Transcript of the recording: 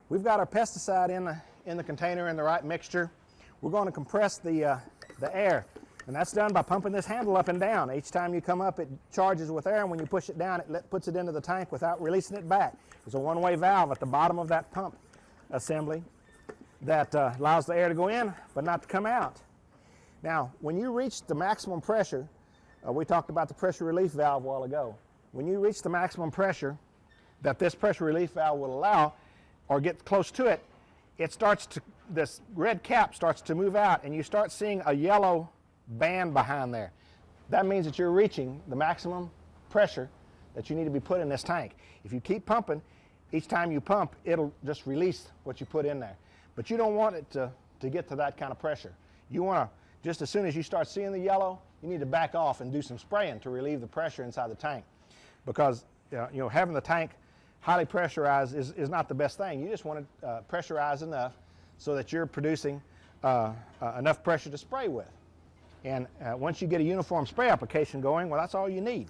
We've got our pesticide in the container in the right mixture. We're going to compress the air, and that's done by pumping this handle up and down. Each time you come up, it charges with air, and when you push it down, it puts it into the tank without releasing it back. There's a one-way valve at the bottom of that pump assembly that allows the air to go in but not to come out. Now, when you reach the maximum pressure, we talked about the pressure relief valve a while ago. When you reach the maximum pressure that this pressure relief valve will allow, or get close to it, this red cap starts to move out, and you start seeing a yellow band behind there. That means that you're reaching the maximum pressure that you need to be put in this tank. If you keep pumping, each time you pump, it'll just release what you put in there. But you don't want it to get to that kind of pressure. You want to, just as soon as you start seeing the yellow, you need to back off and do some spraying to relieve the pressure inside the tank. Because having the tank highly pressurized is not the best thing. You just want to pressurize enough so that you're producing enough pressure to spray with. And once you get a uniform spray application going, well, that's all you need.